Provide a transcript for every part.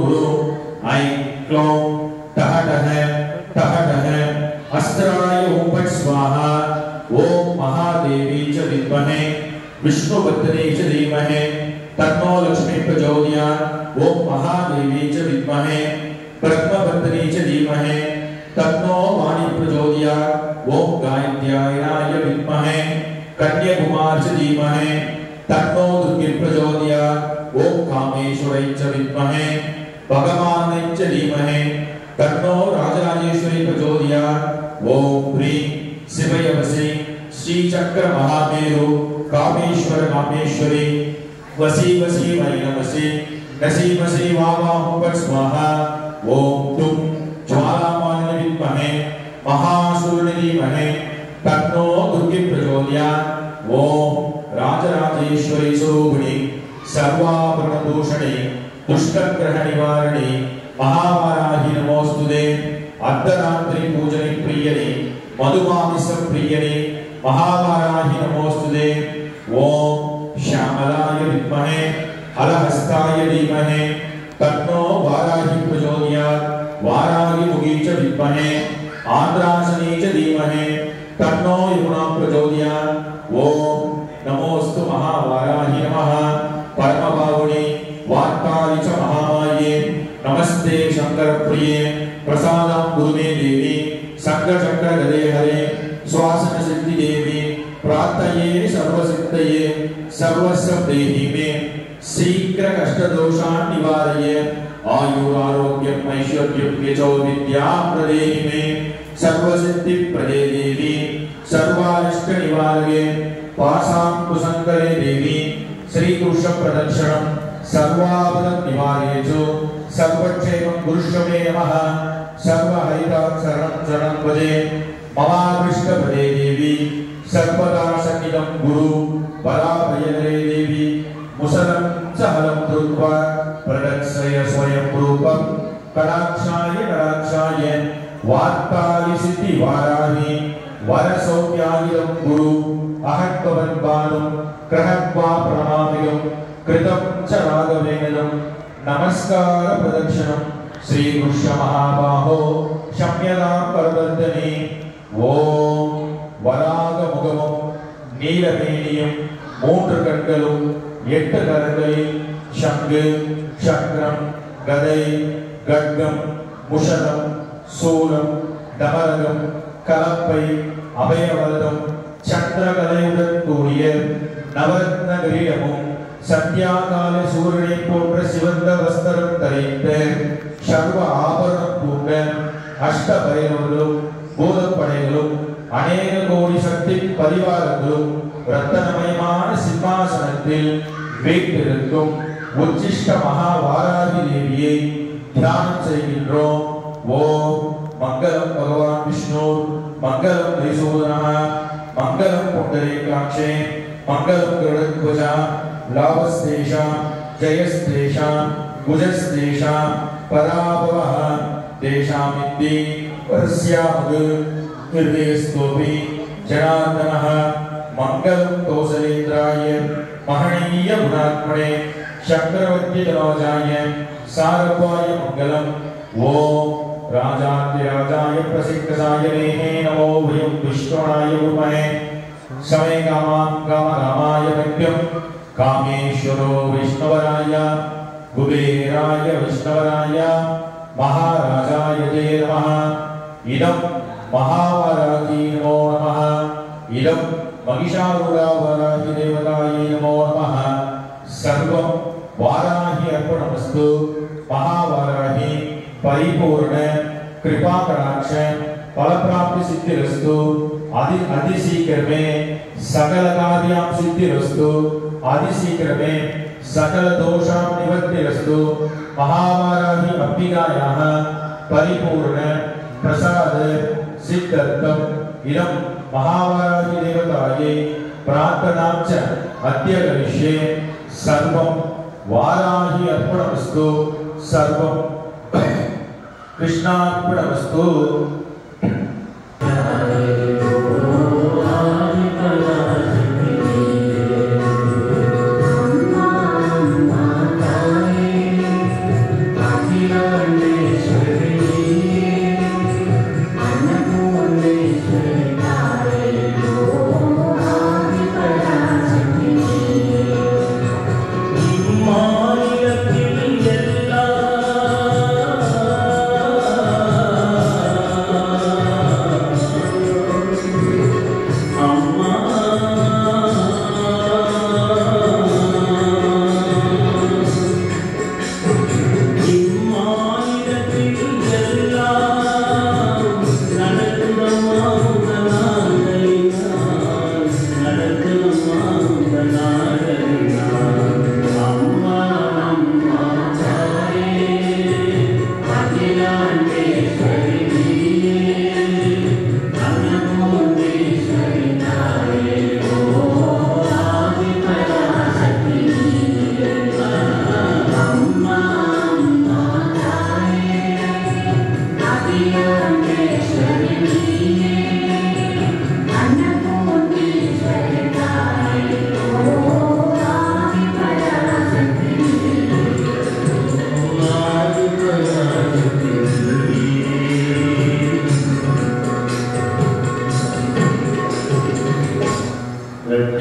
ऐं क्लौं टः टः अस्त्राय ॐ फट् स्वाहा ॐ महादेवी च विद्महे विष्णुपत्नी च धीमहि तन्नो लक्ष्मी प्रचोदयात् ॐ महादेवी च विद्महे ब्रह्मपत्नी च धीमहि तन्नो वाणी प्रचोदयात् ॐ गायत्र्याय विद्महे कन्याकुमारी च धीमहि तन्नो दुर्गे प्रचोदयात् ॐ कामेश्वरै च विद्महे भगवानै च धीमहि तन्नो राजराजेश्वरी प्रचोदयात् ॐ ह्रीं शिवय वशी श्री चक्र महामेरु कामेश्वर कामेश्वरी वशी वशी वै नमसि नसी वशी वावा फट् स्वाहा ॐ तुं ज्वालामालिनी विद्महे महासूरिणी धीमहि तन्नो दुर्गे प्रचोदयात् ॐ राजराजेश्वरी स्वरूपिणी सर्वाभरणभूषणे दुष्टग्रह निवारणे महावाराहि नमोस्तुते अर्धरात्रि पूजने प्रियने मधुमांस प्रियने महावाराहि नमोस्तुते ओम श्यामलाय विद्महे हलहस्ताय धीमहि तन्नो वाराहि प्रचोदयात् वाराहि मुखी च विद्महे आन्द्रासनी च धीमहि तन्नो यमुना प्रचोदयात् ओम नमोस्तु महावाराहि नमः परमभावुनि वार्तालि च महामाये नमस्ते शंकर प्रिये प्रसादं गुरुमे देवी संघचक्र गदे हरे स्वासन सिद्धि देवी प्रार्थये सर्वसिद्धये सर्वस्व देहि मे शीघ्र कष्ट दोषान् निवारय आयुरारोग्यम् ऐश्वर्यं यशो विद्यां प्रदेहि मे सर्वसिद्धि प्रदे देवी सर्वारिष्ट निवारये पासां कुशंकरे देवी श्री कृष्ण प्रदक्षिणं सर्वापद निवारयेषु सर्वक्षेमं गुरुष्वे नमः सर्वहरितां शरणं शरणं भजे ममाकृष्ट भजे देवी सर्वदा सकिलं गुरु पराभयहरे देवी मुसलं सहलं धृत्वा प्रदक्षय स्वयं रूपं कटाक्षाय वार्तालि सिद्धि वाराहि वरसौख्यागिलं गुरु अहत्वन्बाणं कृहत्वा प्रणमामिगं कृतं च राघवेन्द्रं नमस्कार प्रदक्षिणं श्री कृष्ण महाबाहो क्षम्यतां परवर्तने ओम वराग मुगमं नीलमेनियं मूன்று கண்களும் எட்டு கரங்களில் சங்கு சக்கரம் கதை கட்கம் முஷலம் சூலம் டமரகம் கலப்பை அபயவரதம் சந்திரகலையுடன் கூடிய நவரத்ன கிரீடமும் சத்யாகால சூரியனை போன்ற சிவந்த வஸ்திரம் தரித்த சர்வ ஆபரணம் பூண்ட அஷ்டபைரவர்களும் பூதப்படைகளும் அநேக கோடி சக்தி பரிவாரங்களும் ரத்தனமயமான சிம்மாசனத்தில் வீற்றிருக்கும் உச்சிஷ்ட மகாவாராகி தேவியை தியானம் செய்கின்றோம். ஓம் மங்களம் பகவான் விஷ்ணு மங்களம் ரிசோதனः மங்களம் புண்டரீகாட்சே மங்களம் கருடத்வஜா लाभस्तेषां जयस्तेषां कुजस्तेषां पराभवः तेषामिति परस्यामग् हृदयस्तोऽपि जनार्दनः मङ्गलं कौसलेन्द्राय महनीय गुणात्मने चक्रवर्तितनोजाय सारभाय मङ्गलम् ओम राजाधिराजाय प्रसिद्धसायने नमो वयं विष्णुनाय गुरुमहे समय कामां कामरामाय मह्यं कामेश्वरो विष्णुवराय कुबेराय विष्णुवराय महाराजाय ते नमः इदं महावाराही नमो नमः इदं महिषासुरवाराही देवतायै नमो नमः सर्वं वाराही अर्पणमस्तु महावाराही परिपूर्ण कृपा कटाक्ष फलप्राप्ति सिद्धिरस्तु अति शीघ्र में सकल कार्यां सिद्धिरस्तु अति शीघ्र में सकल दोषां निवृत्तिरस्तु महावाराही अंबिकायाः परिपूर्ण प्रसाद सिद्धर्थम् इदं महावाराही देवतायै प्रार्थनां च अद्य करिष्ये सर्वं वाराही अर्पणमस्तु सर्वं कृष्णार्पणमस्तु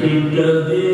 Keep the